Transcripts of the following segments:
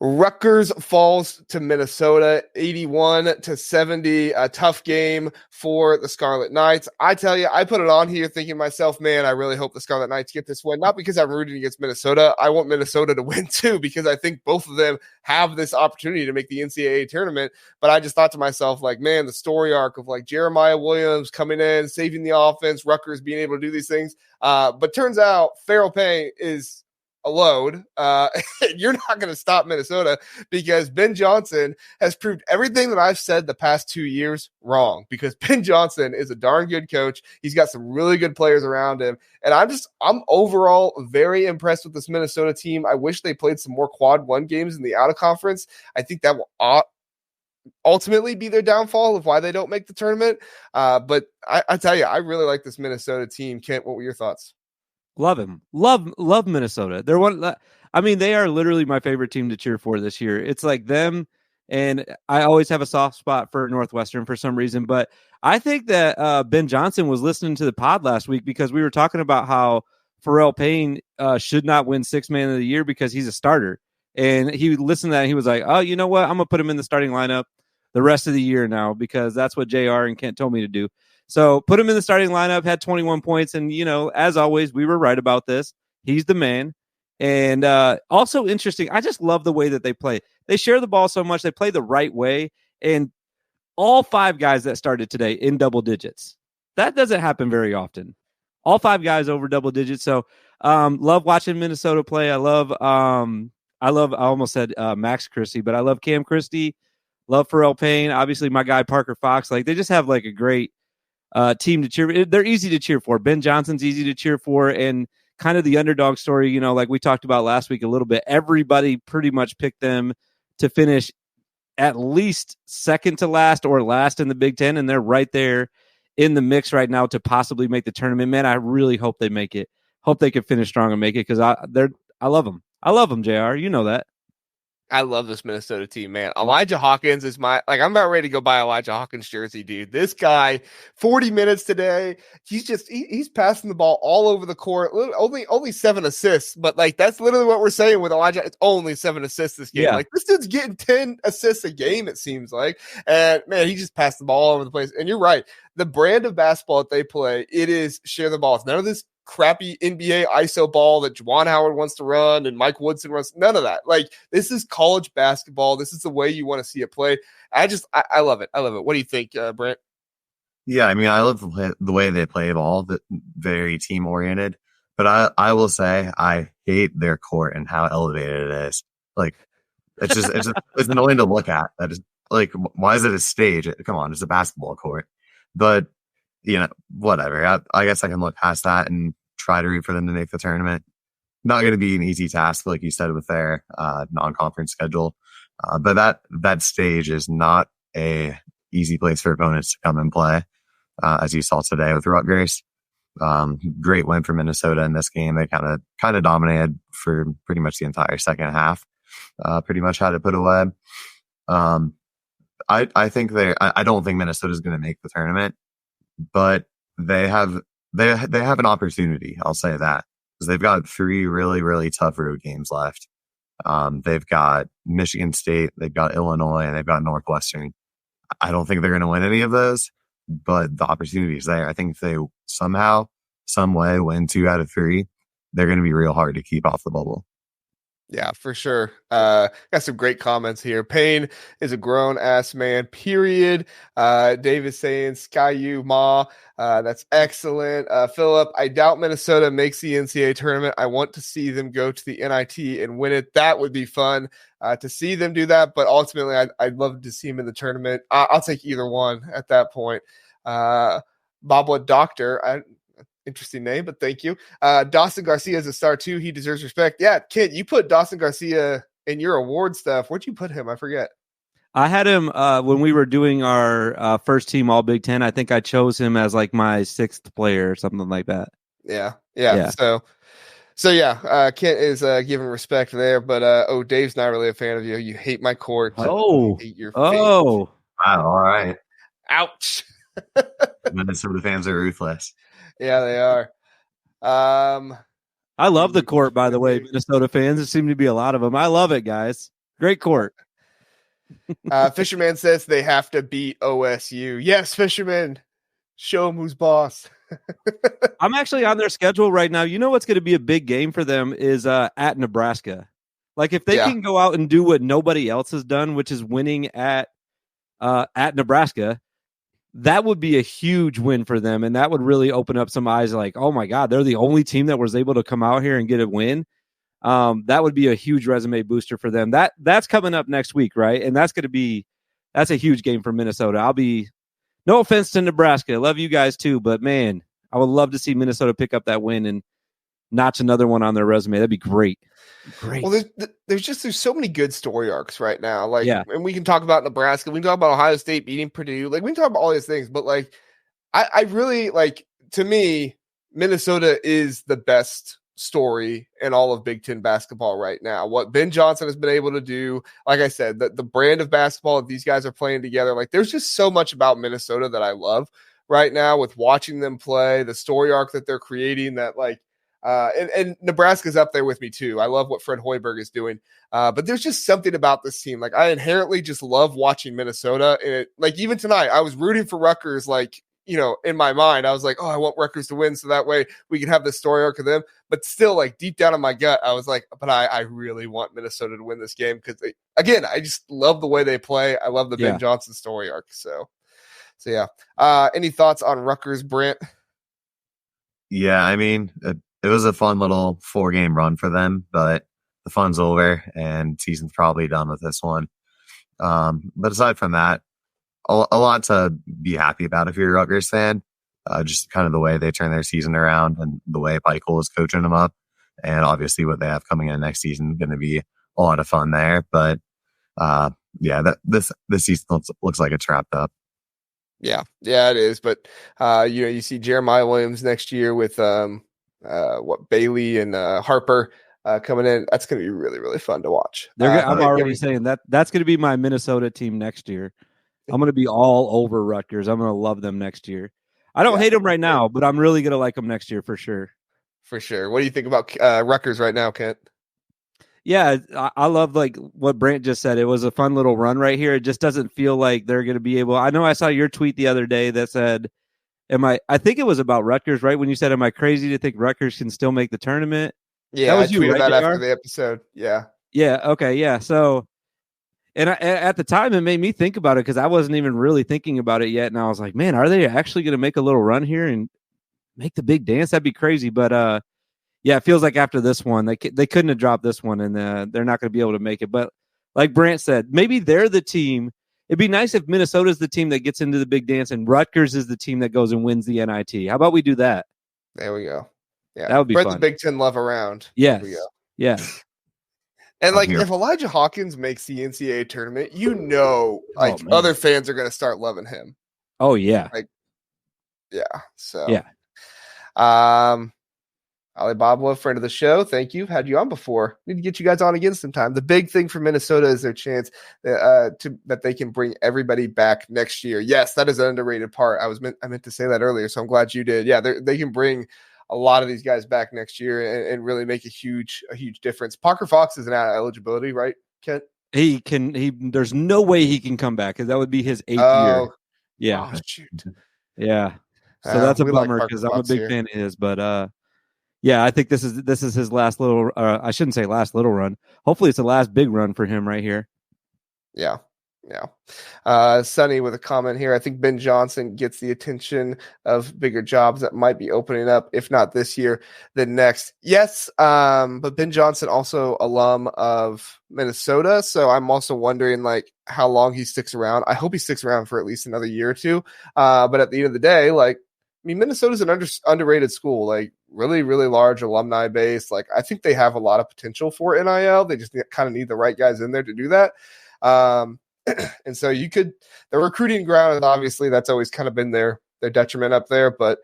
Rutgers falls to Minnesota 81-70. A tough game for the Scarlet Knights. I tell you, I put it on here thinking to myself, man, I really hope the Scarlet Knights get this win. Not because I'm rooting against Minnesota. I want Minnesota to win too, because I think both of them have this opportunity to make the NCAA tournament. But I just thought to myself, like, man, the story arc of like Jeremiah Williams coming in, saving the offense, Rutgers being able to do these things. But turns out Pharrel Payne is a load. You're not going to stop Minnesota, because Ben Johnson has proved everything that I've said the past 2 years wrong, because Ben Johnson is a darn good coach. He's got some really good players around him. And I'm overall very impressed with this Minnesota team. I wish they played some more quad one games in the out of conference. I think that will ultimately be their downfall of why they don't make the tournament. But I tell you, I really like this Minnesota team. Kent, what were your thoughts? Love him. Love Minnesota. They're they are literally my favorite team to cheer for this year. It's like them, and I always have a soft spot for Northwestern for some reason. But I think that Ben Johnson was listening to the pod last week, because we were talking about how Pharrel Payne should not win Sixth Man of the Year because he's a starter. And he listened to that and he was like, oh, you know what? I'm going to put him in the starting lineup the rest of the year now, because that's what JR and Kent told me to do. So put him in the starting lineup, had 21 points. And, as always, we were right about this. He's the man. And also interesting, I just love the way that they play. They share the ball so much. They play the right way. And all 5 guys that started today in double digits. That doesn't happen very often. All 5 guys over double digits. So love watching Minnesota play. I almost said Max Christie, but I love Cam Christie. Love Pharrel Payne. Obviously, my guy Parker Fox. Like, they just have like a great team to cheer. They're easy to cheer for. Ben Johnson's easy to cheer for, and kind of the underdog story, like we talked about last week a little bit. Everybody pretty much picked them to finish at least second to last or last in the Big Ten, and they're right there in the mix right now to possibly make the tournament. Man, I really hope they make it. Hope they can finish strong and make it, because I love them. I love them, JR. You know that. I love this Minnesota team, man. Elijah Hawkins is I'm about ready to go buy Elijah Hawkins jersey, dude. This guy, 40 minutes today. He's passing the ball all over the court. Only 7 assists, but like, that's literally what we're saying with Elijah. It's only 7 assists this game. Yeah. Like, this dude's getting 10 assists a game, it seems like. And man, he just passed the ball all over the place. And you're right. The brand of basketball that they play, it is share the ball. It's none of this crappy NBA ISO ball that Juwan Howard wants to run and Mike Woodson runs. None of that. Like, this is college basketball. This is the way you want to see it played. I love it. I love it. What do you think, Brent? Yeah, I mean, I love the way they play ball, very team oriented. But I will say I hate their court and how elevated it is. Like, it's annoying to look at. That is, like, why is it a stage? Come on, it's a basketball court. But whatever. I guess I can look past that and try to root for them to make the tournament. Not going to be an easy task, like you said, with their non-conference schedule. But that stage is not a easy place for opponents to come and play, as you saw today with Rutgers. Great win for Minnesota in this game. They kind of dominated for pretty much the entire second half. Pretty much had it put away. I think I don't think Minnesota is going to make the tournament. But they have an opportunity. I'll say that, because they've got 3 really, really tough road games left. They've got Michigan State, they've got Illinois, and they've got Northwestern. I don't think they're going to win any of those, but the opportunity is there. I think if they somehow, some way win 2 out of 3, they're going to be real hard to keep off the bubble. Yeah, for sure. Got some great comments here. Payne is a grown ass man, period. Dave is saying, Sky you, Ma. That's excellent. Philip, I doubt Minnesota makes the NCAA tournament. I want to see them go to the NIT and win it. That would be fun to see them do that. But ultimately, I'd love to see them in the tournament. I'll take either one at that point. Babla Doctor, interesting name, but thank you. Dawson Garcia is a star too. He deserves respect. Yeah, Kent, you put Dawson Garcia in your award stuff. Where'd you put him? I forget. I had him when we were doing our first team All Big Ten. I think I chose him as like my 6th player or something like that. Yeah. So yeah, Kent is giving respect there, but Dave's not really a fan of you. You hate my court. Oh, hate your wow, all right. Ouch. Minnesota fans are ruthless. Yeah, they are. I love the court, by the way, Minnesota fans. There seem to be a lot of them. I love it, guys. Great court. Fisherman says they have to beat OSU. Yes, Fisherman. Show them who's boss. I'm actually on their schedule right now. You know what's going to be a big game for them is at Nebraska. Like if they can go out and do what nobody else has done, which is winning at Nebraska, that would be a huge win for them, and that would really open up some eyes. Like, oh my God, they're the only team that was able to come out here and get a win. That would be a huge resume booster for them. That's coming up next week, right? And that's a huge game for Minnesota. No offense to Nebraska, love you guys too, but man, I would love to see Minnesota pick up that win and notch another one on their resume. That'd be great. Great. Well, there's so many good story arcs right now. Like, and we can talk about Nebraska. We can talk about Ohio State beating Purdue. Like, we can talk about all these things. But like, I really like. To me, Minnesota is the best story in all of Big Ten basketball right now. What Ben Johnson has been able to do, like I said, the brand of basketball that these guys are playing together. Like, there's just so much about Minnesota that I love right now with watching them play, the story arc that they're creating. That like. And Nebraska's up there with me too. I love what Fred Hoiberg is doing. But there's just something about this team. Like I inherently just love watching Minnesota. And like even tonight, I was rooting for Rutgers. Like, you know, in my mind, I was like, oh, I want Rutgers to win so that way we can have this story arc of them. But still, like deep down in my gut, I was like, but I really want Minnesota to win this game because again, I just love the way they play. I love the Ben Johnson story arc. So yeah. Any thoughts on Rutgers, Brent? Yeah, I mean, it was a fun little 4-game run for them, but the fun's over and season's probably done with this one. But aside from that, a lot to be happy about if you're a Rutgers fan. Just kind of the way they turn their season around and the way Michael is coaching them up. And obviously what they have coming in next season is going to be a lot of fun there. But this season looks like it's wrapped up. Yeah, it is. But you see Jeremiah Williams next year with Bailey and Harper coming in. That's going to be really, really fun to watch. I'm already saying that's going to be my Minnesota team next year. I'm going to be all over Rutgers. I'm going to love them next year. I don't hate them right now, but I'm really going to like them next year for sure. For sure. What do you think about Rutgers right now, Kent? Yeah, I love like what Brant just said. It was a fun little run right here. It just doesn't feel like they're going to be able. I know I saw your tweet the other day that said, I think it was about Rutgers, right? When you said, am I crazy to think Rutgers can still make the tournament? Yeah, that was I tweeted right, that after the episode. Yeah. Yeah. Okay. Yeah. So, and at the time, it made me think about it because I wasn't even really thinking about it yet. And I was like, man, are they actually going to make a little run here and make the big dance? That'd be crazy. But yeah, it feels like after this one, they couldn't have dropped this one, and they're not going to be able to make it. But like Brant said, maybe they're the team. It'd be nice if Minnesota's the team that gets into the big dance and Rutgers is the team that goes and wins the NIT. How about we do that? There we go. Yeah, that would be spread fun. The Big Ten love around. Yes. There we go. Yeah. And like if Elijah Hawkins makes the NCAA tournament, other fans are going to start loving him. Oh yeah. So yeah. Alibaba, friend of the show, thank you. Had you on before. Need to get you guys on again sometime. The big thing for Minnesota is their chance that they can bring everybody back next year. Yes, that is an underrated part. I meant to say that earlier, so I'm glad you did. Yeah, they can bring a lot of these guys back next year and really make a huge difference. Parker Fox is an out of eligibility, right, Kent? He can. There's no way he can come back because that would be his 8th year. Yeah. Oh, shoot. Yeah. So that's a bummer because I'm a big fan of his, but yeah, I think this is his last little. I shouldn't say last little run. Hopefully, it's the last big run for him right here. Yeah. Sonny with a comment here. I think Ben Johnson gets the attention of bigger jobs that might be opening up, if not this year, then next. Yes, but Ben Johnson also alum of Minnesota, so I'm also wondering like how long he sticks around. I hope he sticks around for at least another year or two. But at the end of the day, like. I mean, Minnesota's an underrated school, like really, really large alumni base. Like I think they have a lot of potential for NIL. They just kind of need the right guys in there to do that. And so the recruiting ground, and obviously that's always kind of been their detriment up there, but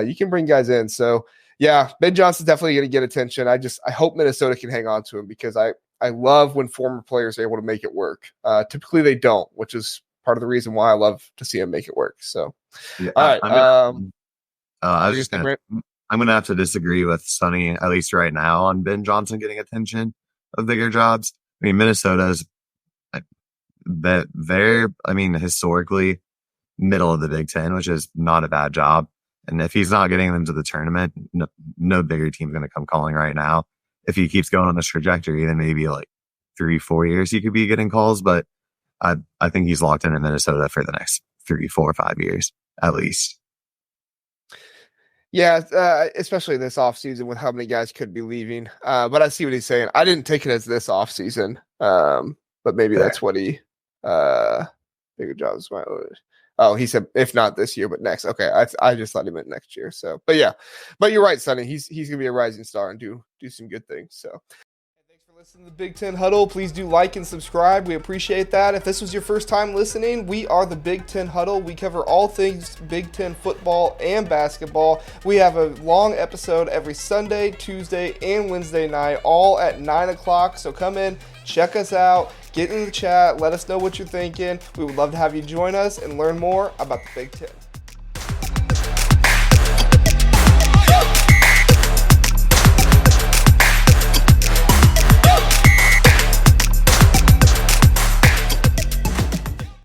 you can bring guys in. So yeah, Ben Johnson's definitely going to get attention. I hope Minnesota can hang on to him because I love when former players are able to make it work. Typically they don't, which is part of the reason why I love to see him make it work. So, yeah, all right. I'm going to have to disagree with Sonny, at least right now, on Ben Johnson getting attention of bigger jobs. I mean, Minnesota is that they're, I mean, historically middle of the Big Ten, which is not a bad job. And if he's not getting them to the tournament, no bigger team's going to come calling right now. If he keeps going on this trajectory, then maybe like 3-4 years he could be getting calls. But I think he's locked in Minnesota for the next 3, 4, 5 years at least. Yeah, especially this offseason with how many guys could be leaving. But I see what he's saying. I didn't take it as this offseason, but maybe that's what he bigger jobs. Oh, he said if not this year, but next. Okay, I just thought he meant next year. So, but you're right, Sonny. He's gonna be a rising star and do some good things. So. Thanks for listening to the Big Ten Huddle. Please do like and subscribe. We appreciate that. If this was your first time listening, we are the Big Ten Huddle. We cover all things Big Ten football and basketball. We have a long episode every Sunday, Tuesday, and Wednesday night, all at 9 o'clock. So come in, check us out, get in the chat, let us know what you're thinking. We would love to have you join us and learn more about the Big Ten.